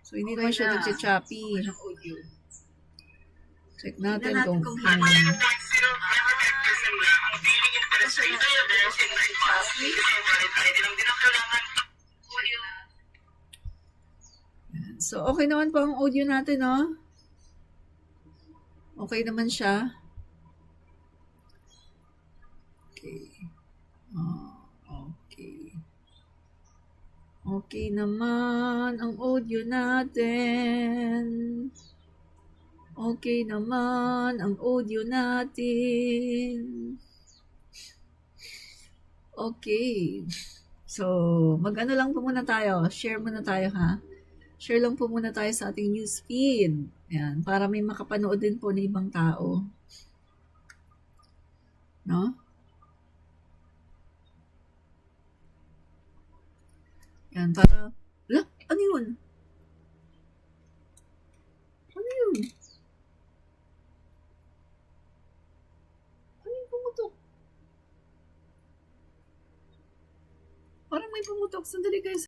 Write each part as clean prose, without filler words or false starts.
So, hindi naman siya nag-choppy. Check natin kung So, okay naman po ang audio natin, no? Okay naman siya. Okay. Okay. Okay naman ang audio natin. Okay naman ang audio natin. Okay. So, mag-ano lang po muna tayo. Share muna tayo, ha? Share lang po muna tayo sa ating newsfeed. Yan, para may makapanood din po ng ibang tao. No? Yan, para... Ano yun? Ano yun? Ano yung pumutok? Parang may pumutok. Sandali guys.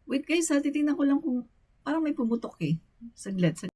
Wait guys, ha? Titingnan ko lang kung parang may pumutok eh. Saglit.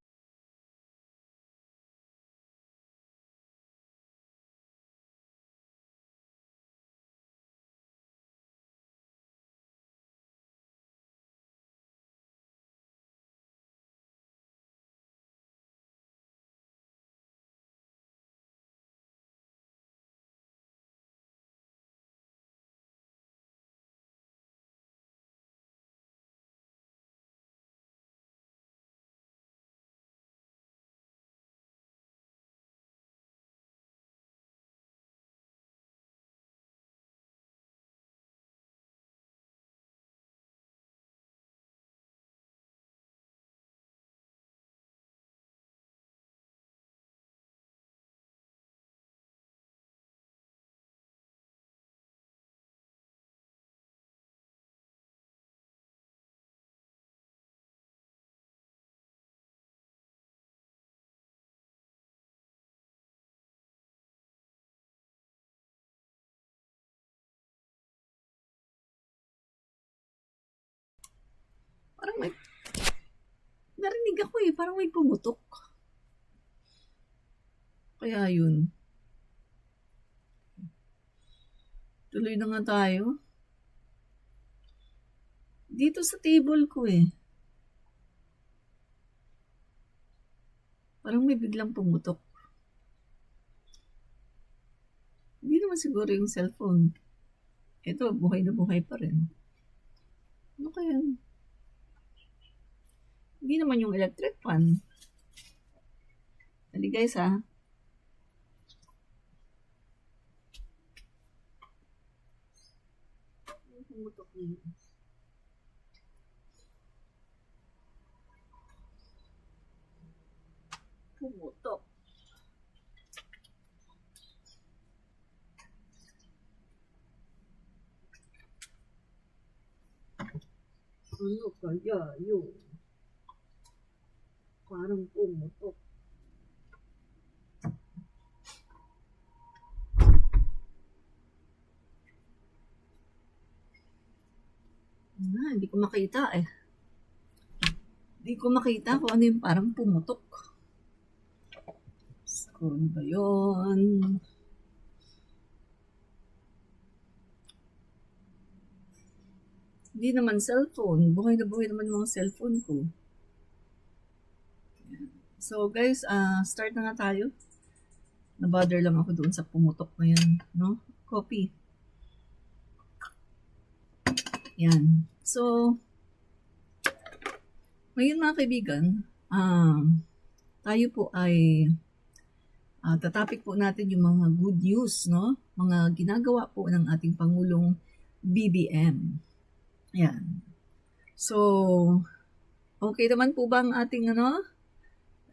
Parang may... Narinig ako eh. Parang may pumutok. Kaya yun. Tuloy na nga tayo. Dito sa table ko eh. Parang may biglang pumutok. Hindi naman siguro yung cellphone. Ito, buhay na buhay pa rin. Ano kaya? Hindi naman yung electric fan. Dali guys ha. Pumutok niya. Pumutok. Ano kaya yun? Parang pumutok. Hindi ko makita eh. Hindi ko makita kung ano yung parang pumutok. So, ano ba yun? Hindi naman cellphone. Buhay na buhay naman mga cellphone ko. So guys, start na nga tayo. Nabother lang ako doon sa pumutok na yan. No? Copy. Yan. So, ngayon mga kaibigan, tayo po ay tatapik po natin yung mga good news, no? Mga ginagawa po ng ating Pangulong BBM. Yan. So, okay naman po ba ang ating ano?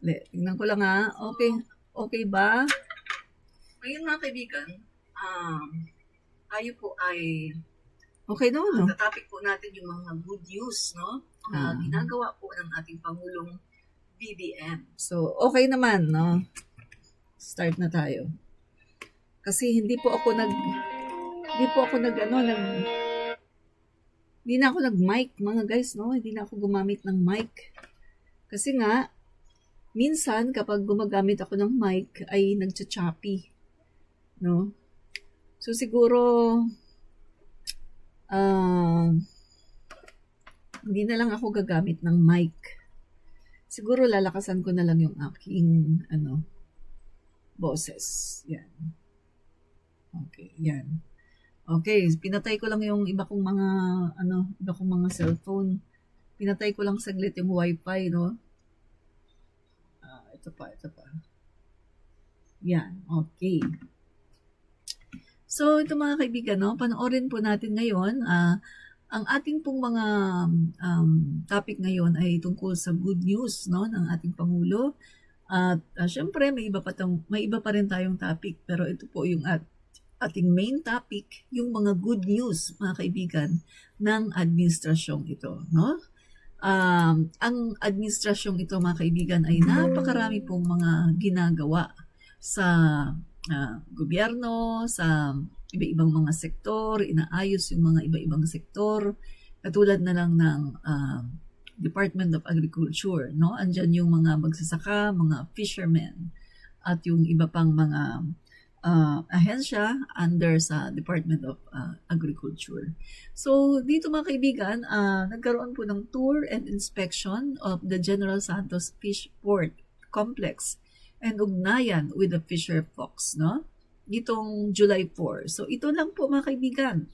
Tingnan ko lang ha. Okay ba? Ngayon mga kaibigan, tayo po ay okay no, no? Topic po natin yung mga good news, no? Ginagawa po ng ating Pangulong BBM. So, okay naman, no? Start na tayo. Kasi hindi na ako nag-mic, mga guys, no? Hindi na ako gumamit ng mic. Kasi nga, minsan, kapag gumagamit ako ng mic, ay nagcha-choppy, no? So, siguro, hindi na lang ako gagamit ng mic. Siguro lalakasan ko na lang yung aking boses. Yan. Okay, yan. Okay, pinatay ko lang yung iba kong mga cellphone. Pinatay ko lang saglit yung wifi, no? Ito pa. Yan, okay. So, ito mga kaibigan, no? Panoorin po natin ngayon, ang ating pong mga topic ngayon ay tungkol sa good news, no, ng ating Pangulo. At syempre may iba pa rin tayong topic, pero ito po yung ating main topic, yung mga good news, mga kaibigan, ng administrasyong ito, no? Ang administrasyong ito, mga kaibigan, ay napakarami pong mga ginagawa sa gobyerno, sa iba-ibang mga sektor, inaayos yung mga iba-ibang sektor, katulad na lang ng Department of Agriculture, no? Andyan yung mga magsasaka, mga fishermen, at yung iba pang mga ahensya under sa Department of Agriculture. So, dito mga kaibigan, nagkaroon po ng tour and inspection of the General Santos Fish Port Complex and ugnayan with the Fisher Fox, no? Ditong July 4. So, ito lang po mga kaibigan.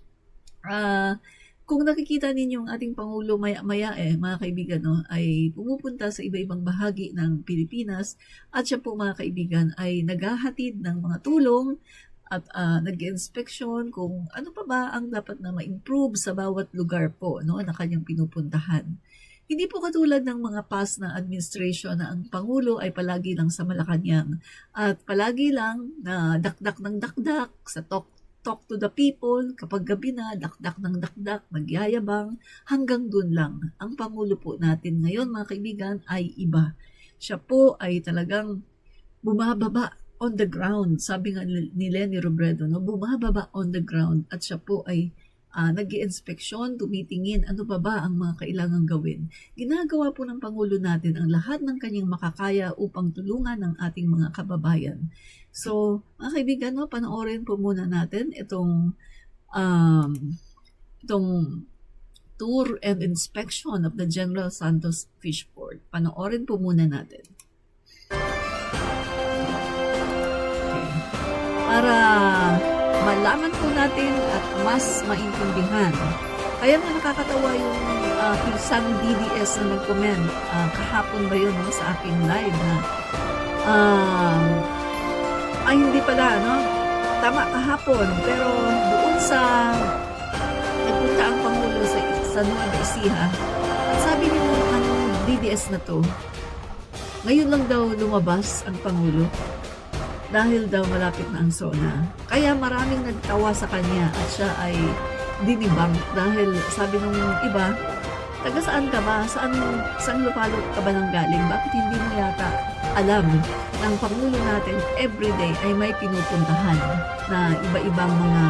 Kung nakikita ninyo ang ating Pangulo maya-maya mga kaibigan, no, ay pumupunta sa iba-ibang bahagi ng Pilipinas at siya po mga kaibigan ay naghahatid ng mga tulong at nag-inspeksyon kung ano pa ba ang dapat na ma-improve sa bawat lugar po, no, na kanyang pinupuntahan. Hindi po katulad ng mga past na administration na ang Pangulo ay palagi lang sa Malacanang at palagi lang na dakdak ng dakdak sa talk to the people, kapag gabi na, dakdak ng dakdak, magyayabang, hanggang dun lang. Ang Pangulo po natin ngayon, mga kaibigan, ay iba. Siya po ay talagang bumababa on the ground. Sabi nga ni Leni Robredo, no? Bumababa on the ground at siya po ay nag-i-inspeksyon, tumitingin, ano pa ba ang mga kailangang gawin. Ginagawa po ng Pangulo natin ang lahat ng kanyang makakaya upang tulungan ang ating mga kababayan. So, mga kaibigan, no, panoorin po muna natin itong tour and inspection of the General Santos Fish Port. Panoorin po muna natin. Okay. Para malaman po natin at mas maintindihan. Kaya nga nakakatawa yung isang DDS na nag-comment kahapon ba yun, no, sa aking live na hindi pala, no? Tama, kahapon. Pero doon sa nagpunta ang Pangulo sa Nueva Ecija, at sabi niyo ang DDS na to, ngayon lang daw lumabas ang Pangulo dahil daw malapit na ang SONA. Kaya maraming nagtawa sa kanya at siya ay dinibang dahil sabi nung iba, taga saan ka ba? Saan lupalot ka ba nang galing? Bakit hindi mo yata alam ng Pangulo natin everyday ay may pinupuntahan na iba-ibang mga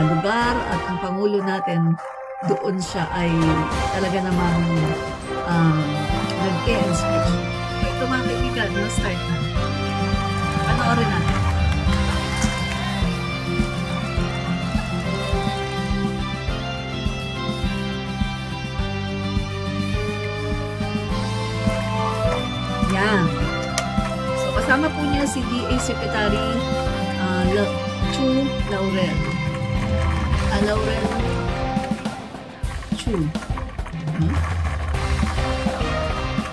lugar at ang Pangulo natin doon siya ay talaga namang nag-e-inspection. Ito mga kaibigan, start na. Panoorin natin. Yan. So, kasama po niya si DA Secretary Chu Laurel. Laurel Chu.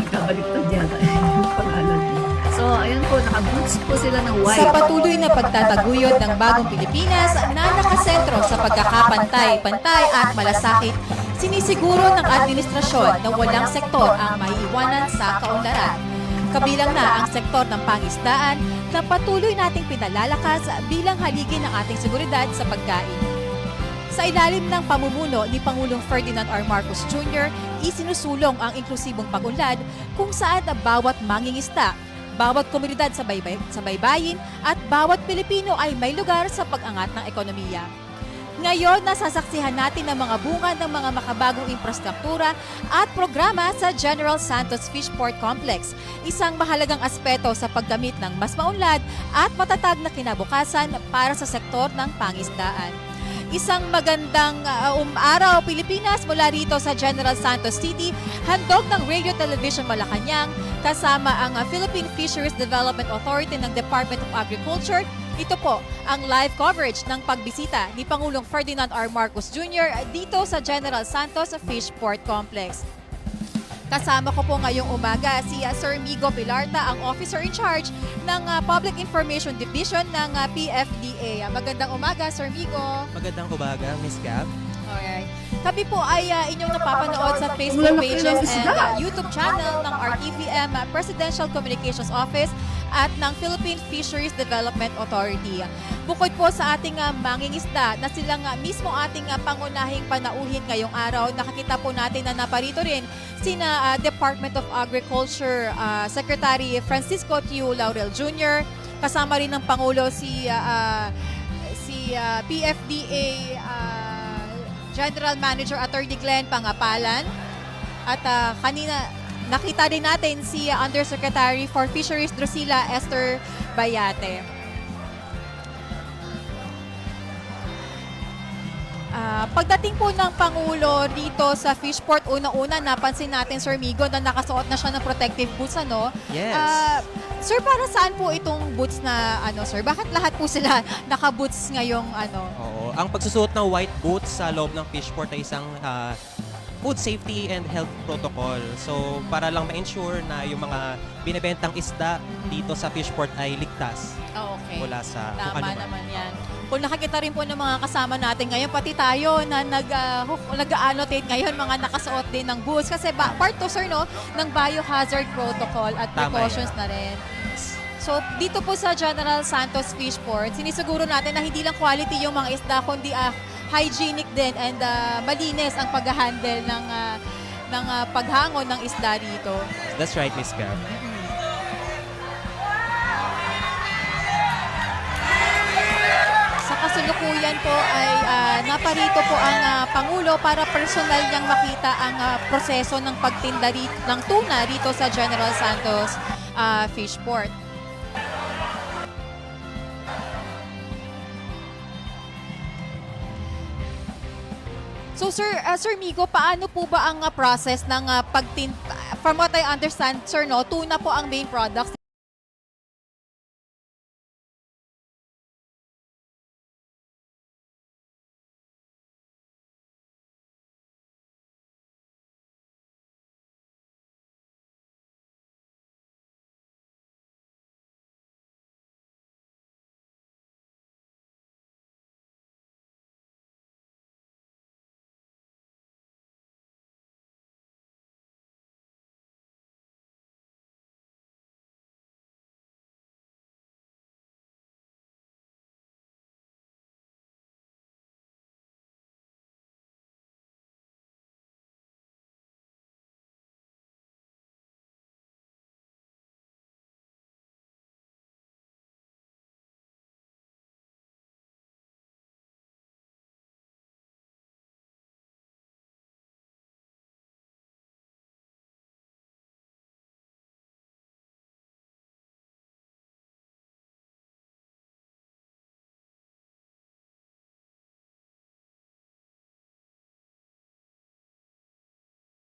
Ikabaliktad yata yung pangalan niya. So, ayan po, naka-boots po sila ng white. Sa patuloy na pagtataguyod ng bagong Pilipinas na nakasentro sa pagkakapantay-pantay at malasakit, sinisiguro ng administrasyon na walang sektor ang maiiwanan sa kaunlaran. Kabilang na ang sektor ng pangisdaan na patuloy nating pinalalakas bilang haligi ng ating seguridad sa pagkain. Sa ilalim ng pamumuno ni Pangulong Ferdinand R. Marcos Jr., isinusulong ang inklusibong pag-unlad kung saan bawat mangingisda, bawat komunidad sa baybayin at bawat Pilipino ay may lugar sa pag-angat ng ekonomiya. Ngayon, nasasaksihan natin ang mga bunga ng mga makabagong infrastruktura at programa sa General Santos Fishport Complex, isang mahalagang aspeto sa paggamit ng mas maunlad at matatag na kinabukasan para sa sektor ng pangisdaan. Isang magandang araw Pilipinas mula rito sa General Santos City, handog ng Radio Television Malacanang kasama ang Philippine Fisheries Development Authority ng Department of Agriculture. Ito po ang live coverage ng pagbisita ni Pangulong Ferdinand R. Marcos Jr. dito sa General Santos Fishport Complex. Kasama ko po ngayong umaga si Sir Migo Pilarta, ang Officer in Charge ng Public Information Division ng PFDA. Magandang umaga, Sir Migo. Magandang umaga, Miss Gab. Alright. Kami po ay inyong napapanood sa Facebook pages and YouTube channel ng RTVM Presidential Communications Office at ng Philippine Fisheries Development Authority. Bukod po sa ating mangingisda na silang mismo ating pangunahing panauhin ngayong araw, nakakita po natin na naparito rin sina Department of Agriculture Secretary Francisco Tiu Laurel Jr., kasama rin ng Pangulo si PFDA General Manager Attorney Glenn Pangapalan, at kanina nakita din natin si Undersecretary for Fisheries Drusilla Esther Bayate. Pagdating po ng Pangulo dito sa Fishport, unang-una napansin natin, Sir Migo, na nakasuot na siya ng protective boots, ano? Yes. Sir, para saan po itong boots na, sir? Bakit lahat po sila naka-boots ngayong, Oo. Ang pagsusuot ng white boots sa loob ng Fishport ay isang food safety and health protocol. So, para lang ma-ensure na yung mga binibentang isda dito sa Fishport ay ligtas Okay. mula sa kung Tama ano man. naman yan. Kung nakakita rin po ng mga kasama natin ngayon, pati tayo na nag-annotate ngayon, mga nakasuot din ng boots. Kasi part to, sir, no, ng biohazard protocol at Tama precautions na rin. So, dito po sa General Santos Fishport, sinisiguro natin na hindi lang quality yung mga isda, kundi hygienic din and malinis ang pag-handle ng paghangon ng isda dito. That's right, Miss Gab. Sa kasalukuyan po ay naparito po ang Pangulo para personal niyang makita ang proseso ng pagtinda ng tuna dito sa General Santos Fishport. So Sir Migo, paano po ba ang process ng from what I understand, sir, no, tuna po ang main product.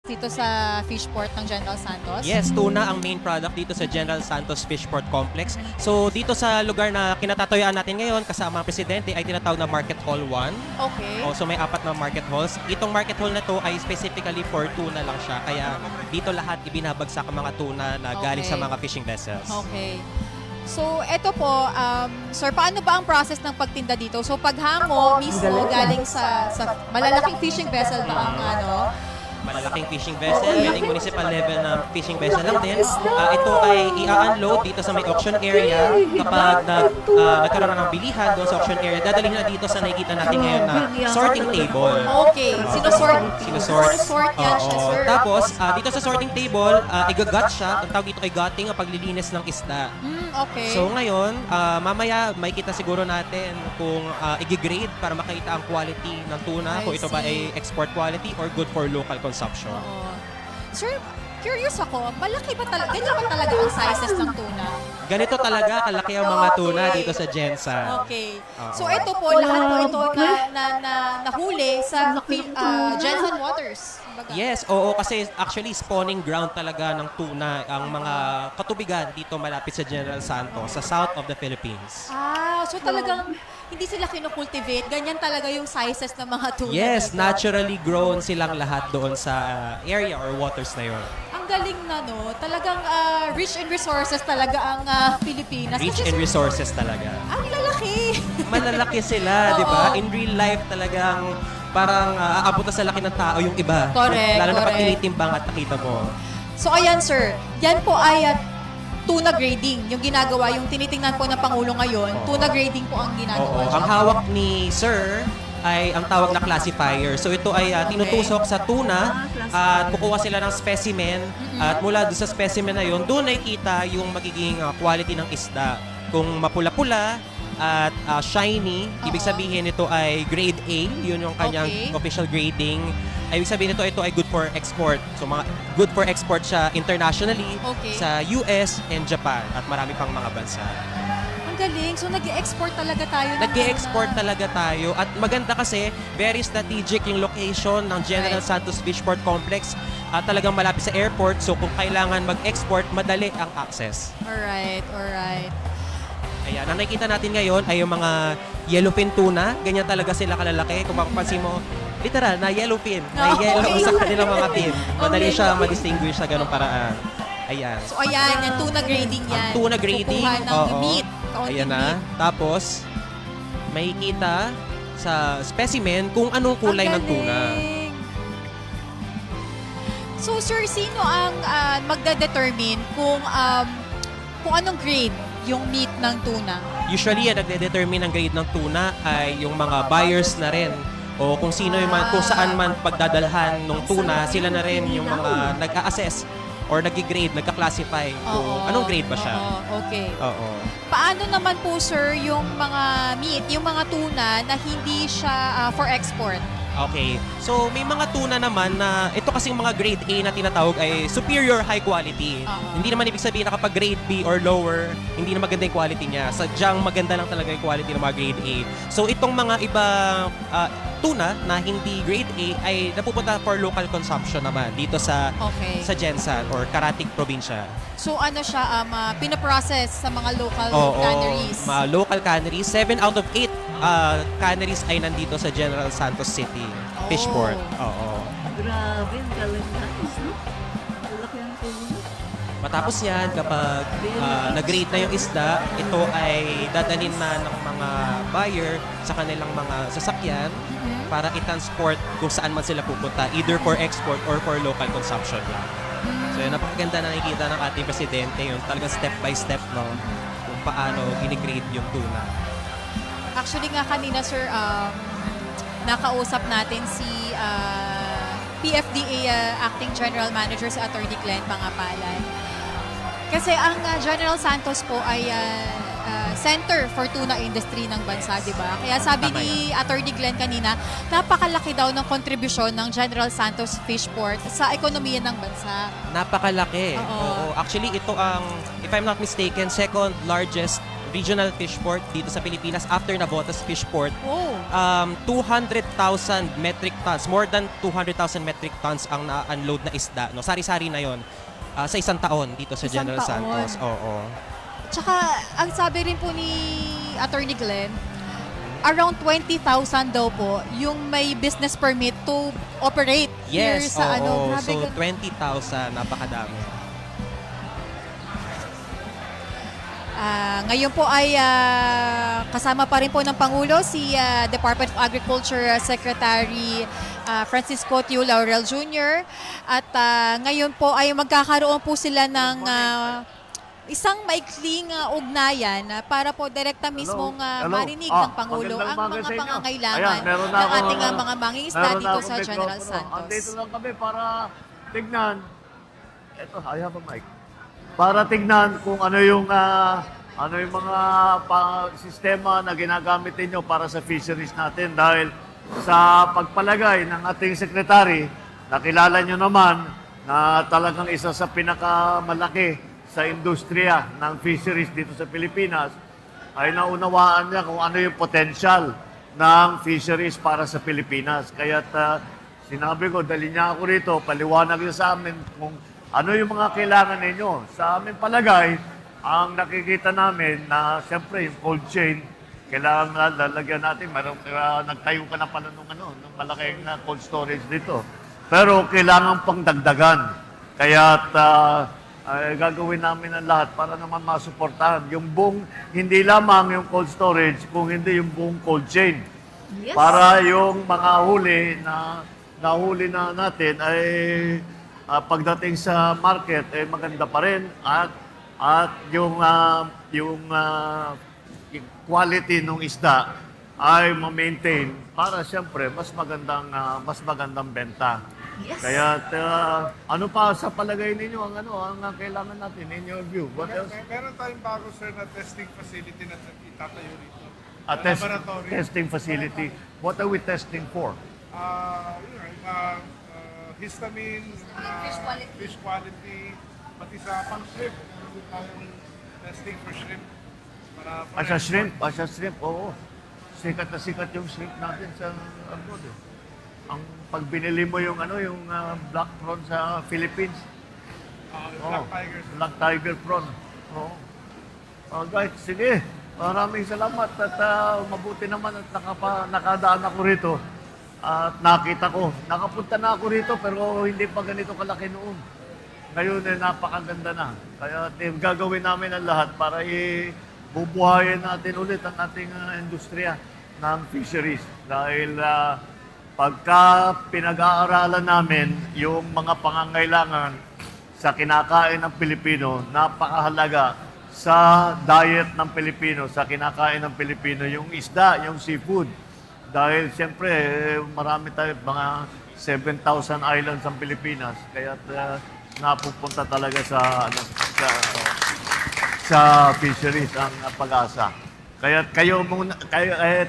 Dito sa Fishport ng General Santos? Yes, tuna ang main product dito sa General Santos Fishport Complex. So, dito sa lugar na kinatatayuan natin ngayon, kasama ang presidente, ay tinatawag na Market Hall 1. Okay. So, may 4 na market halls. Itong market hall na to ay specifically for tuna lang siya. Kaya dito lahat ibinabagsak ang mga tuna na galing Okay. sa mga fishing vessels. Okay. So, eto po, sir, paano ba ang process ng pagtinda dito? So, paghango mismo galing sa malalaking fishing vessel ba ang malalaking fishing vessel, pwedeng municipal level na fishing vessel lang din. Ito ay i-unload dito sa may auction area. Kapag nagkaroon na ng bilihan doon sa auction area, dadalhin na dito sa nakikita natin ngayon na sorting table. Okay. Sinusort. Sinusort yan siya, Oo. sir. Tapos, dito sa sorting table, igagat siya. Ang tawag dito ay gutting, ang paglilinis ng isda. Okay. So ngayon, mamaya may kita siguro natin kung i-grade para makita ang quality ng tuna, I kung ito ba see. ay export quality or good for local consumption. Oo. Sir, curious ako, malaki ba talaga, ganyan ba talaga ang sizes ng tuna? Ganito talaga kalaki ang mga tuna dito sa Jensen. Okay. Oo. So ito po, lahat po ito na nahuli sa Jensen Waters. Kumbaga. Yes, oo, kasi actually spawning ground talaga ng tuna ang mga katubigan dito malapit sa General Santos, sa south of the Philippines. So talagang hindi sila kinocultivate, ganyan talaga yung sizes ng mga tuna. Yes, dito. naturally grown silang lahat doon sa area or waters na yon. Ang galing na, no? Talagang rich in resources talaga ang Pilipinas. Rich Kasi in resources talaga. ang lalaki. Malalaki sila, di ba? Oo. In real life talagang parang aabot na sa laki ng tao yung iba. Correct, Lalo na pag correct. tinitimbang at nakita mo. So ayan, sir. Yan po ay tuna grading. Yung ginagawa, yung tinitingnan po ng Pangulo ngayon, Oo. tuna grading po ang ginagawa. Oo. Ang hawak ni Sir ay ang tawag na classifier. So ito ay tinutusok sa tuna at kukuha sila ng specimen at mula doon sa specimen na yun, doon nakikita yung magiging quality ng isda. Kung mapula-pula at shiny, ibig Oo. sabihin ito ay grade A, yun yung kanyang Okay. official grading. Ay, ibig sabihin ito ay good for export. So mga good for export siya internationally Okay. sa US and Japan at marami pang mga bansa. Ang galing. So nag-export talaga tayo. ng Nag-export tuna. talaga tayo at maganda kasi very strategic yung location ng General Right. Santos Fishport Complex at talagang malapit sa airport, so kung kailangan mag-export, madali ang access. Alright, alright. Ayan, ang nakikita natin ngayon ay yung mga yellowfin tuna. Ganyan talaga sila kalalaki. Kung mapapansin mo, literal na yellowfin. May Okay. yellow sa kanilang mga fin. Madali Okay. siya ma-distinguish sa ganung paraan. Ayan. So ayan, yung tuna grading yan. Ang tuna grading, Kukuha ng oo. meat. Kaunting Ayan na. meat. Tapos, makikita sa specimen kung anong kulay Ang ng tuna. galing. So sir, sino ang magda-determine kung anong grade yung meat ng tuna? Usually, ang nagde-determine ng grade ng tuna ay yung mga buyers na rin. O kung sino yung kung saan man pagdadalhan ng tuna, sila na rin yung mga nag-a-assess or nag-grade, nagka-classify kung anong grade ba siya. Oo, okay. Oo. Paano naman po sir yung mga meat, yung mga tuna na hindi siya for export? Okay. So, may mga tuna naman na ito kasing mga grade A na tinatawag ay superior high quality. Oo. Hindi naman ibig sabihin na kapag grade B or lower, hindi na maganda yung quality niya. Sadyang maganda lang talaga yung quality ng mga grade A. So, itong mga ibang tuna na hindi grade A ay napupunta for local consumption naman dito sa Okay. Jensen or Karatig probinsya. So ano siya, pinaprocess sa mga local Oo, canneries? mga local canneries. 7 out of 8 canneries ay nandito sa General Santos City, Fishport. Oo. Grabe, ang galing guys, no? Malaki ang tuna. Matapos yan, kapag nag-grade na yung isda, ito ay dadalhin na ng mga buyer sa kanilang mga sasakyan para i-transport kung saan man sila pupunta, either for export or for local consumption lang. So yun, napakaganda na nakikita ng ating presidente yun, talagang step by step, no? Kung paano ginigrade yung tuna. Actually nga kanina sir, nakausap natin si PFDA Acting General Manager sa Attorney Glenn Pangapalan. Kasi ang General Santos po ay center for tuna industry ng bansa, di ba? Kaya sabi Tama ni Attorney Glenn kanina, napakalaki daw ng kontribusyon ng General Santos Fishport sa ekonomiya ng bansa. Napakalaki. Oo. Oo. Actually, ito ang, if I'm not mistaken, second largest regional fishport dito sa Pilipinas after Navotas Fishport. Oh. 200,000 metric tons, more than 200,000 metric tons ang na-unload na isda. No? Sari-sari na yon sa isang taon dito sa Isang General taon. Santos. Oo. Tsaka, ang sabi rin po ni Attorney Glenn, around 20,000 daw po yung may business permit to operate here Yes, sa oo. Grabe, So, gan- 20,000, napakadami. ngayon po ay kasama pa rin po ng Pangulo si Department of Agriculture Secretary Francisco Tiu Laurel Jr. At ngayon po ay magkakaroon po sila ng isang maikling ugnayan para po direkta mismong marinig ng Pangulo ang mga pangangailangan ng ating mga mangingisda dito sa General Santos. Andito lang kami para tignan. Ito, I have a mic. Para tignan kung ano yung mga sistema na ginagamit ninyo para sa fisheries natin dahil sa pagpalagay ng ating sekretary, nakilala nyo naman na talagang isa sa pinakamalaki sa industriya ng fisheries dito sa Pilipinas, ay naunawaan niya kung ano yung potential ng fisheries para sa Pilipinas. Kaya sinabi ko, dali niya ako rito, paliwanag niya sa amin kung ano yung mga kailangan ninyo. Sa amin palagay, ang nakikita namin na siyempre yung cold chain, kailangan lalagyan natin. Nagtayo ka na pala ng malaking cold storage dito. Pero kailangan pang dagdagan. Kaya gagawin namin ang lahat para naman masuportahan yung buong, hindi lamang yung cold storage, kung hindi yung buong cold chain. Yes. Para yung mga nahuli na natin ay pagdating sa market ay maganda pa rin at yung quality ng isda ay ma-maintain para siyempre mas magandang benta. Yes. Kaya ano pa sa palagay ninyo ang kailangan natin in your view? What else? Meron tayong bago, sir, na testing facility na itatayo rito. Laboratory. Testing facility. What are we testing for? Histamine, fish quality, pati sa pang-shrimp. Testing for shrimp. Sa shrimp, oo. Sikat na sikat yung shrimp natin sa abroad. Ang pag binili mo yung black prawn sa Philippines, Black Tiger prawn. Oo. Alright, sige. Maraming salamat at mabuti naman at nakadaan ako rito at nakita ko. Nakapunta na ako rito pero hindi pa ganito kalaki noon. Ngayon napakaganda na. Kaya gagawin namin ang lahat para bubuhayin natin ulit ang ating industriya ng fisheries. Dahil pagka pinag-aaralan namin yung mga pangangailangan sa kinakain ng Pilipino, napakahalaga sa diet ng Pilipino, sa kinakain ng Pilipino, yung isda, yung seafood. Dahil siyempre, marami tayo, mga 7,000 islands ang Pilipinas, kaya napupunta talaga sa fisheries ang pag-asa. Kaya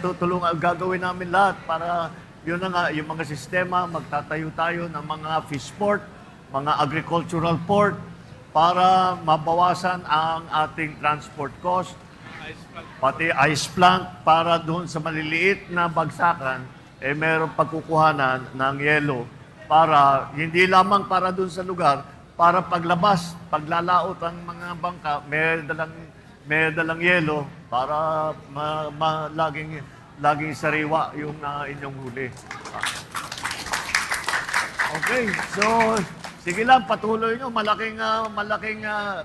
tutulungan, gagawin namin lahat para yun na nga, yung mga sistema, magtatayo tayo ng mga fish port, mga agricultural port, para mabawasan ang ating transport cost, pati ice plant, para doon sa maliliit na bagsakan, mayroong pagkukuhanan ng yelo, para hindi lamang para doon sa lugar, para paglabas, paglalaot ang mga bangka, may dalang yelo, para laging sariwa yung inyong huli. Okay, so sige lang, patuloy nyo. Malaking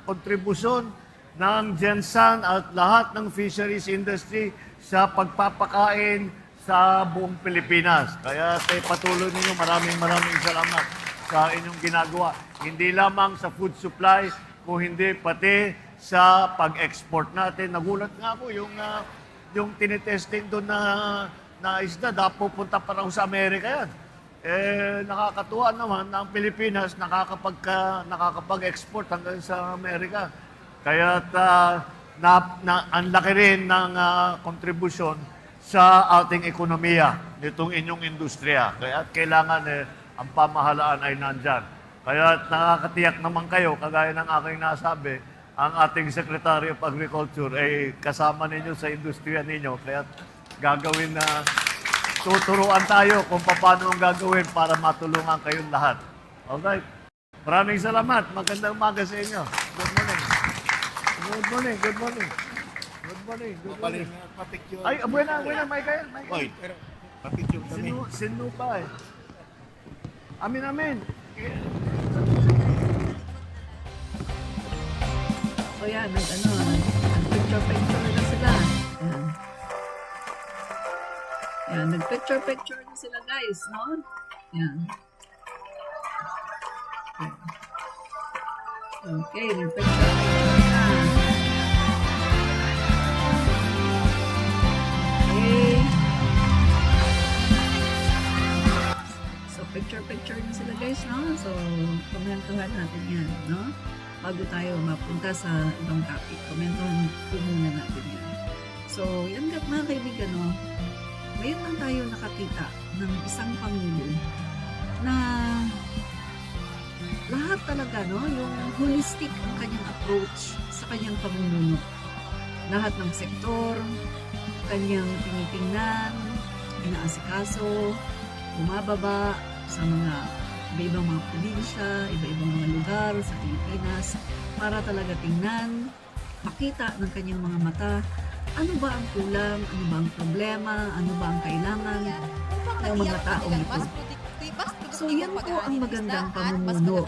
kontribusyon ng Gensan at lahat ng fisheries industry sa pagpapakain sa buong Pilipinas. Kaya patuloy ninyo. Maraming salamat sa inyong ginagawa. Hindi lamang sa food supply, kung hindi pati sa pag-export natin. Nagulat nga ako yung tinitesting doon na isda, pupunta pa raw sa Amerika yan. Nakakatuwa naman na ang Pilipinas nakakapag-export hanggang sa Amerika. Kaya ang laki rin ng kontribusyon sa ating ekonomiya nitong inyong industriya. Kaya kailangan ang pamahalaan ay nandyan. Kaya nakakatiyak naman kayo, kagaya ng aking nasabi, ang ating Secretary of Agriculture ay kasama ninyo sa industriya ninyo. Kaya gagawin na tuturuan tayo kung paano ang gagawin para matulungan kayong lahat. Alright. Maraming salamat. Magandang umaga sa inyo. Good morning. Good morning. Good morning. Good morning. Good morning. Ay, buena, Michael. Oy, pero papicture kami. Sino pa eh? Amin. So yan, nag-picture na sila. Yan, nag-picture na sila guys, no? Yan. Okay, nagpicture na. Okay. So, picture na sila guys, no? So, komentuhan natin yan, no? Bago tayo mapunta sa ibang topic, komentuhan po muna natin yan. So, yan mga kaibigan, no? Ngayon lang tayo nakakita ng isang pangulo na lahat talaga, no? Yung holistic ang kanyang approach sa kanyang pamumuno. Lahat ng sektor, kanyang tinitingnan, inaasikaso, bumababa sa mga iba-ibang mga probinsya, iba-ibang mga lugar sa Pilipinas para talaga tingnan, makita ng kanyang mga mata ano ba ang kulang, ano ba ang problema, ano ba ang kailangan ng mga taong ito. So yan po ang magandang pamumuno.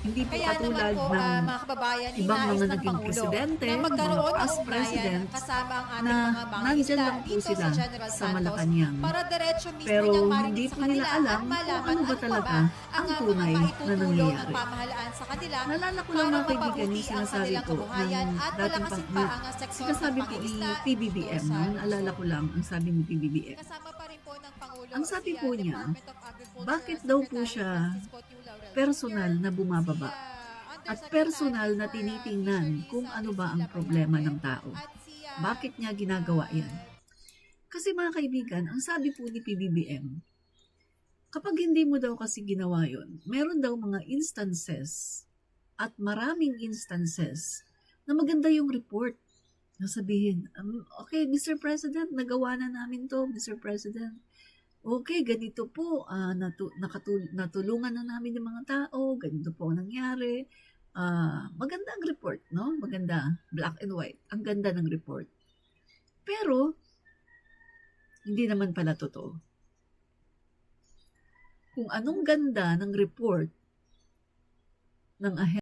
Hindi po Kaya katulad naman po, ng mga kababayan, ibang inais mga ng naging Pangulo presidente, na magkaroon mga past ng ugnayan president, kasama ang ating na mga nandyan mangingisda lang po dito sila sa General sa Santos Malacanang. para diretso mismo Pero niyang hindi marinig po sa nila kanila alam at kung malaman ano ba pa talaga ang mga tunay na maitutulong ng nangyayari. pamahalaan sa kanila Naalala ko lang mga para kaibigan mapabuti yung ang sinasabi kanilang po kabuhayan ng at dating palakasin pa ang sektor sinasabi ng po ni pangingisda PBBM, dito sa no? Naalala ko lang ang sabi ni PBBM. Kasama pa rin po ng Pangulo Ang sabi si, po niya, Department of Agriculture bakit daw po Secretary siya Francisco Tiu Laurel personal Jr., na bumababa si, at personal na tinitingnan kung ano ba ang problema ng tao. Bakit niya ginagawa yan? Kasi mga kaibigan, ang sabi po ni PBBM, kapag hindi mo daw kasi ginawa yon, meron daw mga instances at maraming instances na maganda yung report. Nasabihin, okay, Mr. President, nagawa na namin to, Mr. President. Okay, ganito po, natulungan na namin yung mga tao, ganito po ang nangyari. Maganda ang report, no? Maganda, black and white. Ang ganda ng report. Pero, hindi naman pala totoo. Kung anong ganda ng report ng